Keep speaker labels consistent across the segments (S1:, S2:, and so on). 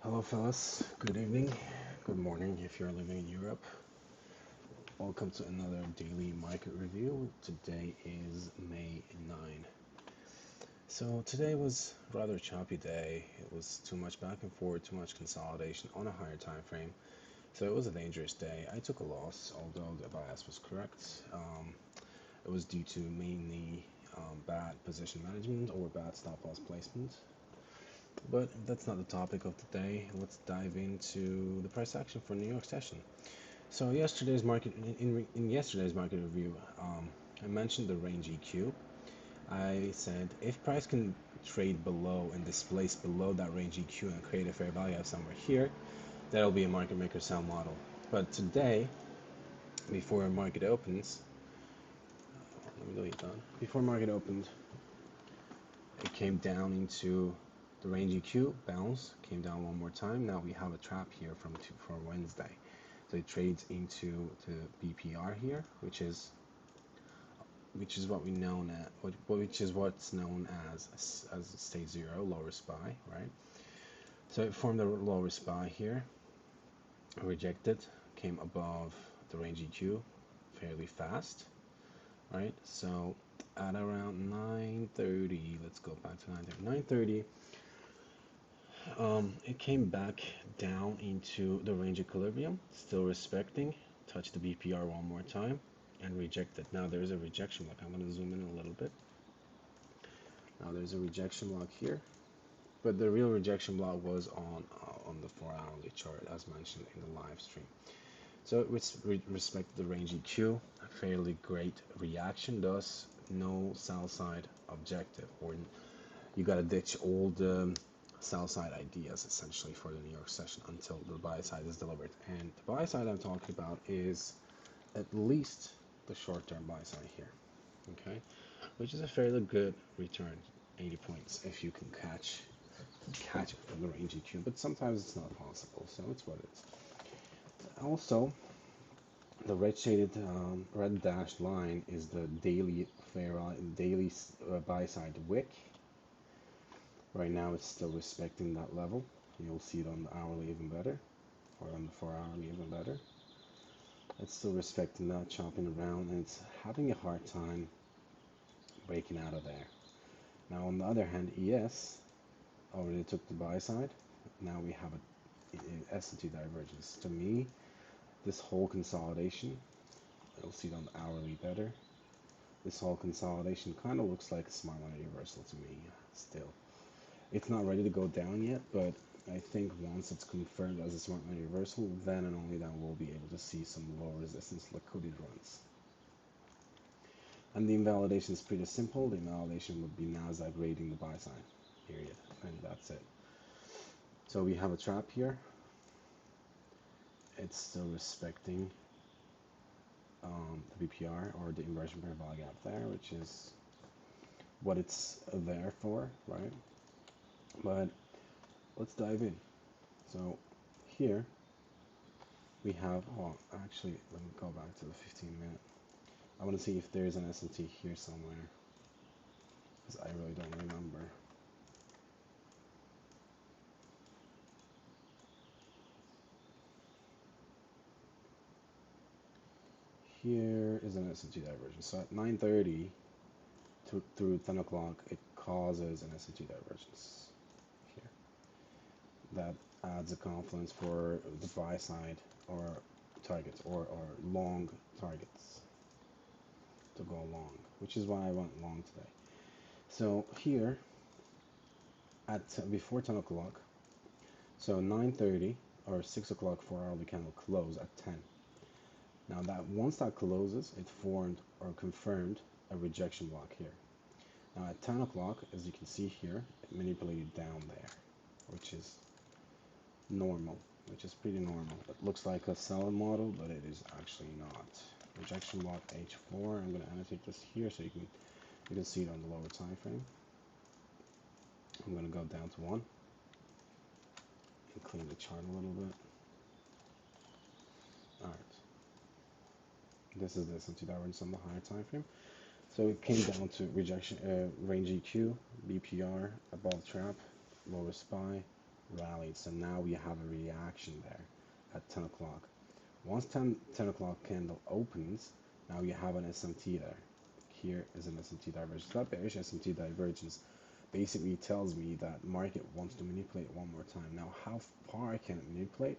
S1: Hello, fellas. Good evening. Good morning if you're living in Europe. Welcome to another daily market review. Today is May 9. So, today was a rather choppy day. It was too much back and forth, too much consolidation on a higher time frame. So, it was a dangerous day. I took a loss, although the bias was correct. It was due to mainly bad position management or bad stop loss placement. But that's not the topic of the day. Let's dive into the price action for New York session. So yesterday's market in yesterday's market review, I mentioned the range EQ. I said if price can trade below and displace below that range EQ and create a fair value of somewhere here, that'll be a market maker sell model. But today, before market opens, let me delete that. Before market opened, it came down into the range EQ, bounce, came down one more time. Now we have a trap here for Wednesday. So it trades into the BPR here, which is what we known at which is what's known as stage zero, lower SPY, right? So it formed a lower SPY here, rejected, came above the range EQ fairly fast, right? So at around 9:30, let's go back to 9:30. It came back down into the range equilibrium, still respecting, touched the BPR one more time, and rejected. Now there's a rejection block. I'm going to zoom in a little bit. Now there's a rejection block here, but the real rejection block was on the 4-hourly chart, as mentioned in the live stream. So it respected the range EQ, a fairly great reaction, thus no sell side objective, or you got to ditch all the sell side ideas essentially for the New York session until the buy side is delivered. And the buy side I'm talking about is at least the short term buy side here, okay, which is a fairly good return, 80 points if you can catch it from the range EQ, but sometimes it's not possible, so it's what it is. Also, the red dashed line is the daily buy side wick. Right now it's still respecting that level. You'll see it on the hourly even better, or on the 4-hourly even better. It's still respecting that, chopping around, and it's having a hard time breaking out of there. Now on the other hand, ES already took the buy side. Now we have a S&T divergence. To me, this whole consolidation, you'll see it on the hourly better. This whole consolidation kind of looks like a smart money reversal to me still. It's not ready to go down yet, but I think once it's confirmed as a smart money reversal, then and only then we'll be able to see some low resistance liquidity runs. And the invalidation is pretty simple. The invalidation would be Nasdaq rating the buy side, period, and that's it. So we have a trap here. It's still respecting the BPR, or the inversion parabolic gap there, which is what it's there for, right? But let's dive in. So here we have, oh, actually, let me go back to the 15-minute. I want to see if there's an S&T here somewhere, because I really don't remember. Here is an S&T divergence. So at 9:30 through 10 o'clock, it causes an S&T divergence here. That adds a confluence for the buy side or targets, or long targets to go long, which is why I went long today. So here at before 10 o'clock, so 9:30 or 6 o'clock 4-hourly candle close at 10. Now that once that closes, it formed or confirmed a rejection block here. Now at 10 o'clock, as you can see here, it manipulated down there, which is normal, which is pretty normal. It looks like a sell model, but it is actually not. Rejection block H4. I'm going to annotate this here so you can see it on the lower time frame. I'm going to go down to 1 and clean the chart a little bit. All right. This is the S&P divergence on the higher time frame. So it came down to rejection, range EQ, BPR, above trap, lower SPY, rallied. So now we have a reaction there at 10 o'clock. Once 10 o'clock candle opens, now you have an SMT there. Here is an SMT divergence. That bearish SMT divergence basically tells me that market wants to manipulate one more time. Now, how far can it manipulate?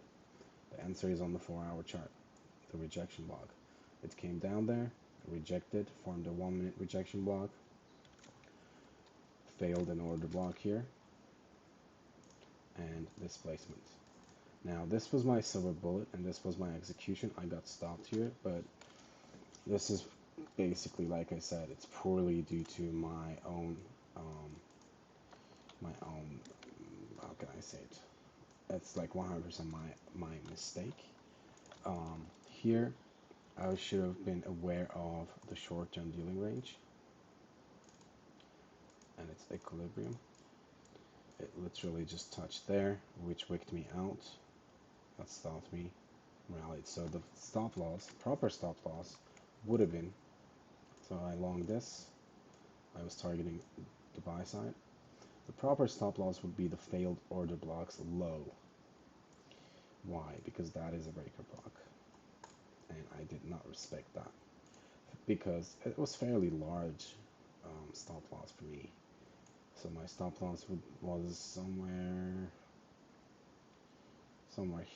S1: The answer is on the 4-hour chart, the rejection block. It came down there, rejected, formed a 1-minute rejection block, failed an order block here, and displacement. Now, this was my silver bullet, and this was my execution. I got stopped here, but this is basically, like I said, it's poorly due to how can I say it? It's like 100% my mistake. Here, I should have been aware of the short-term dealing range and its equilibrium. It literally just touched there, which wicked me out. That stopped me, rallied. So the stop loss, proper stop loss, would have been, so I longed this. I was targeting the buy side. The proper stop loss would be the failed order blocks low. Why? Because that is a breaker block. And I did not respect that. Because it was fairly large stop loss for me. So my stop loss was somewhere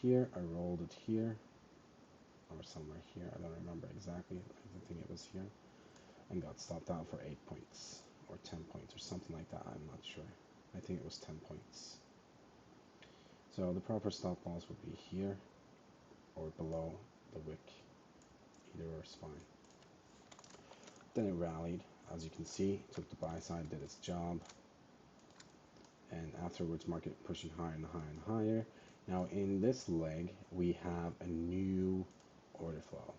S1: here. I rolled it here. Or somewhere here. I don't remember exactly. I think it was here. And got stopped out for 8 points. Or 10 points or something like that. I'm not sure. I think it was 10 points. So the proper stop loss would be here or below the wick. Either or is fine. Then it rallied, as you can see, took the buy side, did its job. And afterwards, market pushing higher and higher and higher. Now in this leg, we have a new order flow,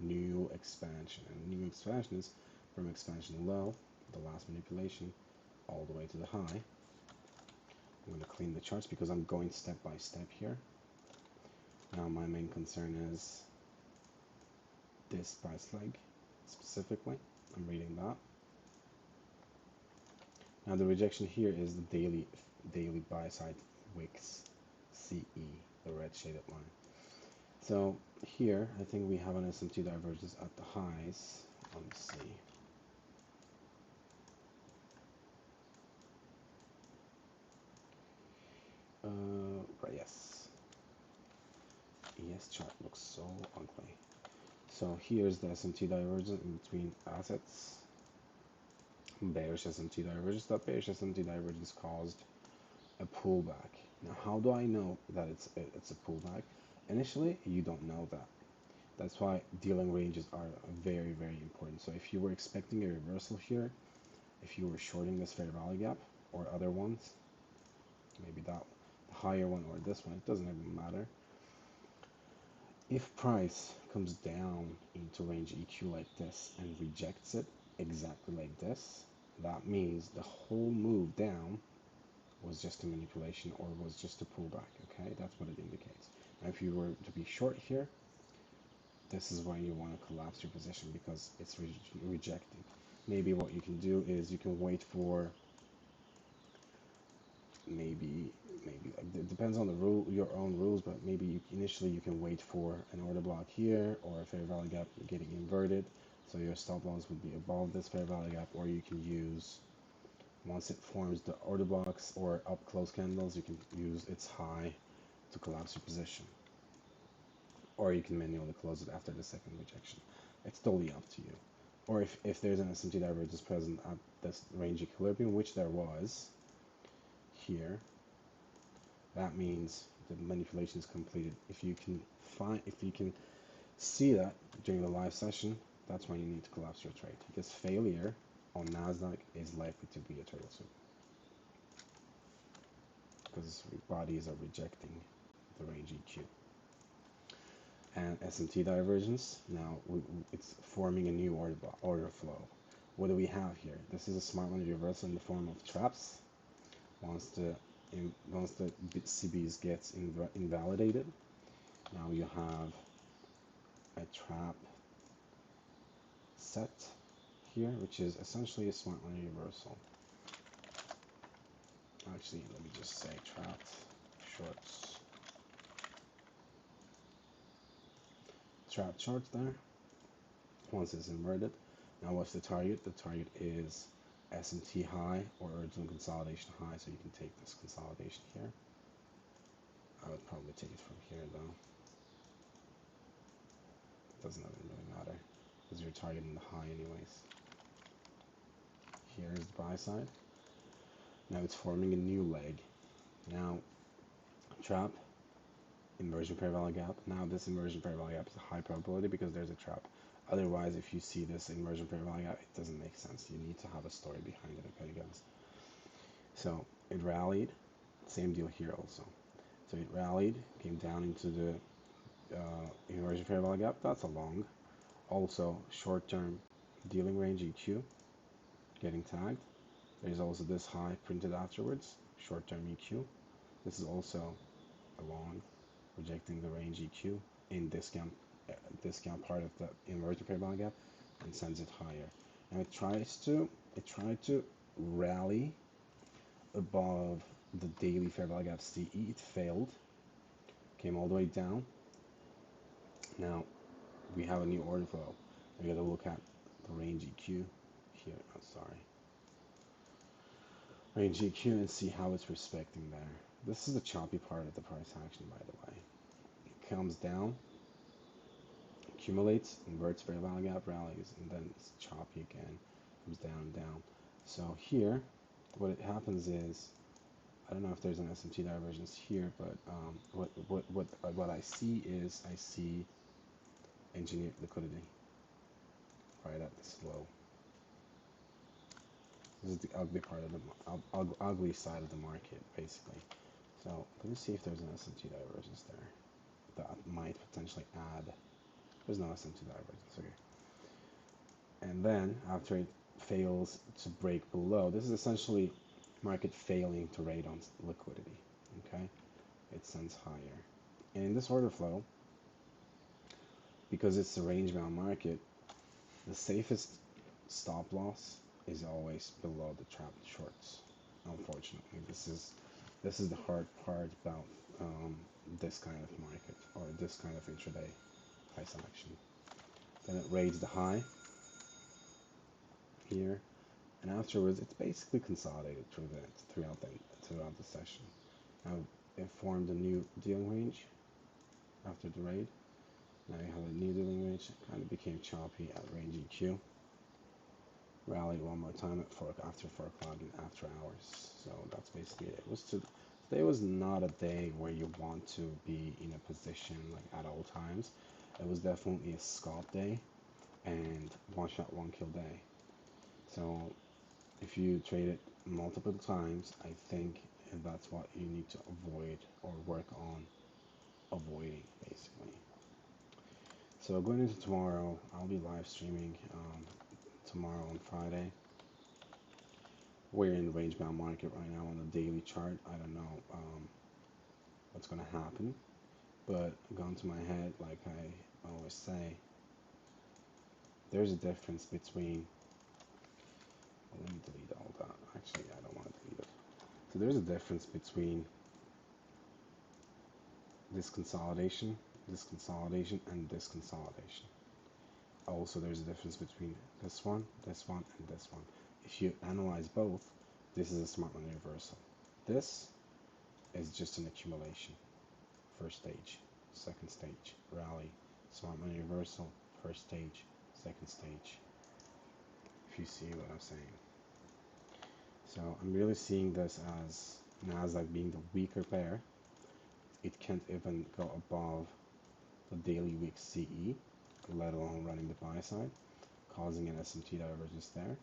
S1: new expansion. And new expansion is from expansion low, the last manipulation, all the way to the high. I'm going to clean the charts because I'm going step by step here. Now my main concern is this price leg specifically. I'm reading that. Now the rejection here is the daily buy side wicks CE, the red shaded line. So here I think we have an SMT divergence at the highs. Let's see. Right, yes. ES chart looks so ugly. So here's the SMT divergence in between assets. Bearish SMT divergence. That bearish SMT divergence caused a pullback. Now, how do I know that it's a pullback? Initially, you don't know that. That's why dealing ranges are very, very important. So if you were expecting a reversal here, if you were shorting this fair value gap or other ones, maybe that the higher one or this one, it doesn't even matter. If price comes down into range EQ like this and rejects it exactly like this, that means the whole move down was just a manipulation or was just a pullback. Okay, that's what it indicates. Now if you were to be short here, this is where you want to collapse your position because it's rejecting. Maybe what you can do is you can wait for maybe like, it depends on the rule, your own rules, but maybe initially you can wait for an order block here or a fair value gap getting inverted, so your stop loss would be above this fair value gap, or you can use, once it forms the order blocks or up close candles, you can use its high to collapse your position, or you can manually close it after the second rejection. It's totally up to you. Or if there's an SMT divergence present at this range equilibrium, which there was here, that means the manipulation is completed. If you can see that during the live session, that's when you need to collapse your trade, because failure on Nasdaq is likely to be a turtle soup, because bodies are rejecting the range EQ. And SMT divergence, now it's forming a new order flow. What do we have here? This is a smart money reversal in the form of traps. Once the CBs gets invalidated, now you have a trap set here, which is essentially a smart money reversal. Actually, let me just say trapped. shorts. Trap charts there. Once it's inverted, now what's the target? The target is SMT high or original consolidation high, so you can take this consolidation here. I would probably take it from here though. It doesn't really matter because you're targeting the high anyways. Here's the buy side. Now it's forming a new leg. Now trap, inversion fair value gap. Now this inversion fair value gap is a high probability because there's a trap. Otherwise, if you see this inversion fair value gap, it doesn't make sense. You need to have a story behind it, okay guys? So it rallied, same deal here also. So it rallied, came down into the inversion fair value gap. That's a long. Also short-term dealing range EQ, getting tagged. There's also this high printed afterwards, short-term EQ. This is also a long, rejecting the range EQ in discount part of the inversion fair value gap and sends it higher. Now it tried to rally above the daily fair value gap CE. It failed, came all the way down. Now we have a new order flow. We got to look at the range EQ here. I'm sorry. Range EQ and see how it's respecting there. This is the choppy part of the price action, by the way. It comes down, accumulates, inverts fair value gap, rallies, and then it's choppy again, comes down and down. So here, what it happens is, I don't know if there's an SMT divergence here, but what I see is I see engineered liquidity right at this low. This is the ugly part of the ugly side of the market, basically. So let me see if there's an SMT divergence there that might potentially add. There's no SMT divergence, okay. And then after it fails to break below, this is essentially market failing to rate on liquidity, okay? It sends higher. And in this order flow, because it's a range bound market, the safest stop loss is always below the trapped shorts. Unfortunately, this is the hard part about this kind of market or this kind of intraday price action. Then it raids the high here, and afterwards it's basically consolidated throughout the session. Now it formed a new dealing range after the raid. Now you have a new dealing range. It kind of became choppy at range EQ. Rallied one more time after 4 o'clock and after hours. So that's basically it. Today was not a day where you want to be in a position like at all times. It was definitely a scalp day and one shot, one kill day. So if you trade it multiple times, I think that's what you need to avoid or work on avoiding, basically. So going into tomorrow, I'll be live streaming tomorrow on Friday. We're in the range bound market right now on the daily chart. I don't know what's going to happen, but gone to my head, like I always say, there's a difference between, well, let me delete all that. Actually, I don't want to delete it. So there's a difference between this consolidation, and this consolidation. Also, there's a difference between this one, and this one. If you analyze both, this is a smart money reversal. This is just an accumulation. First stage, second stage, rally, smart money reversal, first stage, second stage. If you see what I'm saying. So I'm really seeing this as Nasdaq being the weaker pair. It can't even go above the daily week CE, let alone running the buy side, causing an SMT divergence there.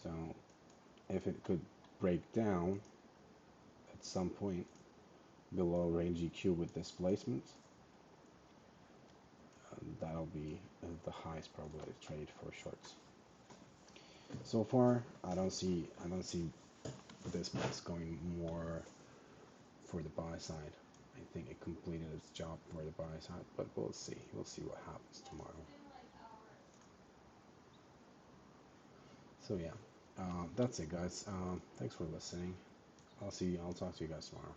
S1: So if it could break down at some point below range EQ with displacement, that'll be the highest probability trade for shorts. So far, I don't see this price going more for the buy side. I think it completed its job for the buy side, but we'll see. We'll see what happens tomorrow. So yeah, that's it, guys. Thanks for listening. I'll talk to you guys tomorrow.